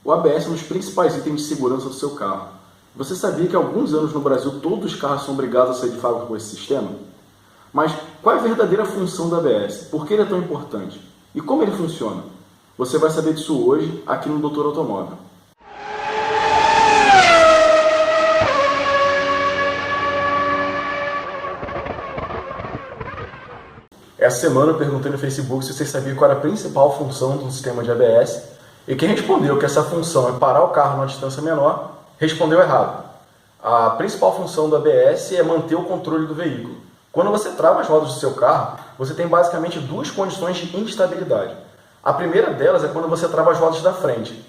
O ABS é um dos principais itens de segurança do seu carro. Você sabia que há alguns anos no Brasil todos os carros são obrigados a sair de fábrica com esse sistema? Mas qual é a verdadeira função do ABS? Por que ele é tão importante? E como ele funciona? Você vai saber disso hoje aqui no Doutor Automóvel. Essa semana eu perguntei no Facebook se vocês sabiam qual era a principal função do sistema de ABS, e quem respondeu que essa função é parar o carro numa distância menor, respondeu errado. A principal função do ABS é manter o controle do veículo. Quando você trava as rodas do seu carro, você tem basicamente duas condições de instabilidade. A primeira delas é quando você trava as rodas da frente.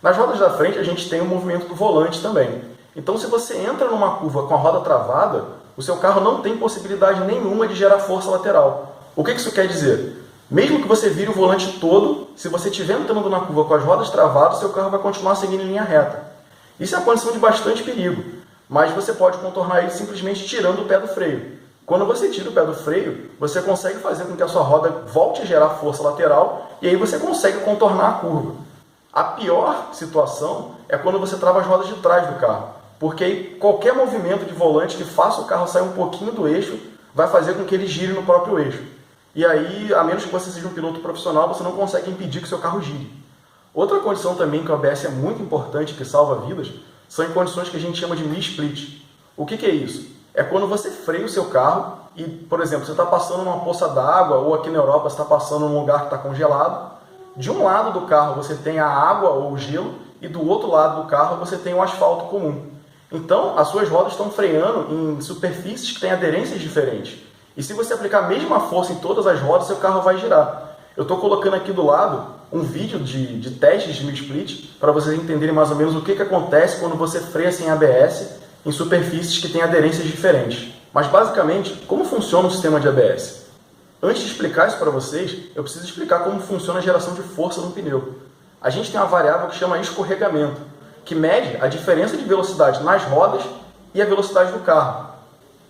Nas rodas da frente a gente tem o movimento do volante também. Então se você entra numa curva com a roda travada, o seu carro não tem possibilidade nenhuma de gerar força lateral. O que isso quer dizer? Mesmo que você vire o volante todo, se você estiver entrando na curva com as rodas travadas, seu carro vai continuar seguindo em linha reta. Isso é uma condição de bastante perigo, mas você pode contornar ele simplesmente tirando o pé do freio. Quando você tira o pé do freio, você consegue fazer com que a sua roda volte a gerar força lateral e aí você consegue contornar a curva. A pior situação é quando você trava as rodas de trás do carro, porque aí qualquer movimento de volante que faça o carro sair um pouquinho do eixo vai fazer com que ele gire no próprio eixo. E aí, a menos que você seja um piloto profissional, você não consegue impedir que o seu carro gire. Outra condição também que o ABS é muito importante, que salva vidas, são em condições que a gente chama de knee split. O que é isso? É quando você freia o seu carro e, por exemplo, você está passando numa poça d'água ou aqui na Europa você está passando num lugar que está congelado. De um lado do carro você tem a água ou o gelo e do outro lado do carro você tem o asfalto comum. Então, as suas rodas estão freando em superfícies que têm aderências diferentes. E se você aplicar a mesma força em todas as rodas, seu carro vai girar. Eu estou colocando aqui do lado um vídeo de testes de knee split para vocês entenderem mais ou menos o que acontece quando você freia sem ABS em superfícies que têm aderências diferentes. Mas basicamente, como funciona o sistema de ABS? Antes de explicar isso para vocês, eu preciso explicar como funciona a geração de força no pneu. A gente tem uma variável que chama escorregamento, que mede a diferença de velocidade nas rodas e a velocidade do carro.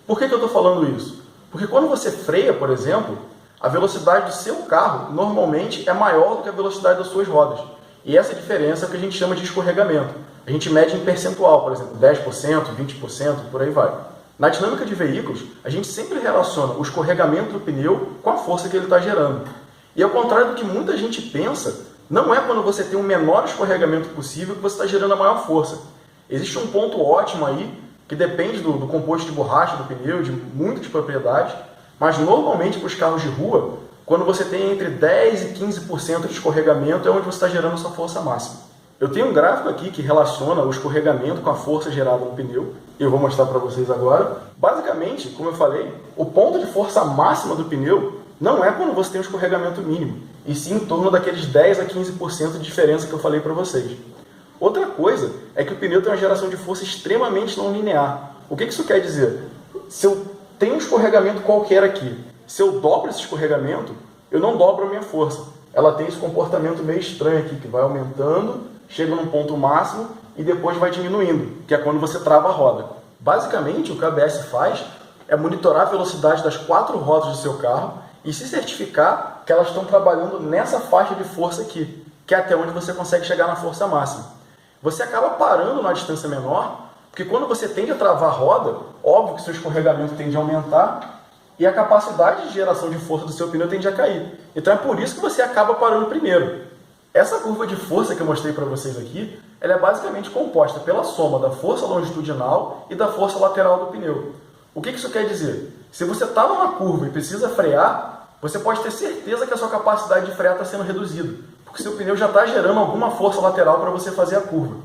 Por que eu estou falando isso? Porque quando você freia, por exemplo, a velocidade do seu carro normalmente é maior do que a velocidade das suas rodas. E essa diferença é o que a gente chama de escorregamento. A gente mede em percentual, por exemplo, 10%, 20%, por aí vai. Na dinâmica de veículos, a gente sempre relaciona o escorregamento do pneu com a força que ele está gerando. E ao contrário do que muita gente pensa, não é quando você tem o menor escorregamento possível que você está gerando a maior força. Existe um ponto ótimo aí, que depende do composto de borracha do pneu, de muitas propriedades, mas normalmente para os carros de rua, quando você tem entre 10% e 15% de escorregamento é onde você está gerando a sua força máxima. Eu tenho um gráfico aqui que relaciona o escorregamento com a força gerada no pneu, e eu vou mostrar para vocês agora. Basicamente, como eu falei, o ponto de força máxima do pneu não é quando você tem um escorregamento mínimo, e sim em torno daqueles 10% a 15% de diferença que eu falei para vocês. Outra coisa é que o pneu tem uma geração de força extremamente não linear. O que isso quer dizer? Se eu tenho um escorregamento qualquer aqui, se eu dobro esse escorregamento, eu não dobro a minha força. Ela tem esse comportamento meio estranho aqui, que vai aumentando, chega num ponto máximo e depois vai diminuindo, que é quando você trava a roda. Basicamente, o que a ABS faz é monitorar a velocidade das 4 rodas do seu carro e se certificar que elas estão trabalhando nessa faixa de força aqui, que é até onde você consegue chegar na força máxima. Você acaba parando numa distância menor, porque quando você tende a travar a roda, óbvio que seu escorregamento tende a aumentar e a capacidade de geração de força do seu pneu tende a cair. Então é por isso que você acaba parando primeiro. Essa curva de força que eu mostrei para vocês aqui, ela é basicamente composta pela soma da força longitudinal e da força lateral do pneu. O que isso quer dizer? Se você está numa curva e precisa frear, você pode ter certeza que a sua capacidade de frear está sendo reduzida, porque seu pneu já está gerando alguma força lateral para você fazer a curva.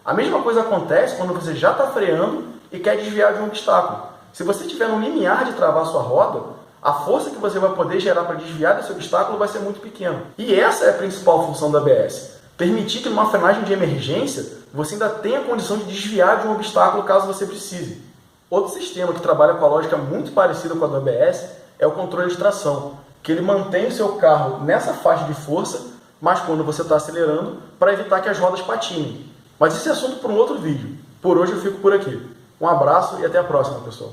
A mesma coisa acontece quando você já está freando e quer desviar de um obstáculo. Se você estiver no limiar de travar a sua roda, a força que você vai poder gerar para desviar desse obstáculo vai ser muito pequena. E essa é a principal função da ABS. Permitir que numa frenagem de emergência, você ainda tenha a condição de desviar de um obstáculo caso você precise. Outro sistema que trabalha com a lógica muito parecida com a do ABS é o controle de tração, que ele mantém o seu carro nessa faixa de força, mas quando você está acelerando, para evitar que as rodas patinem. Mas esse é assunto para um outro vídeo. Por hoje eu fico por aqui. Um abraço e até a próxima, pessoal.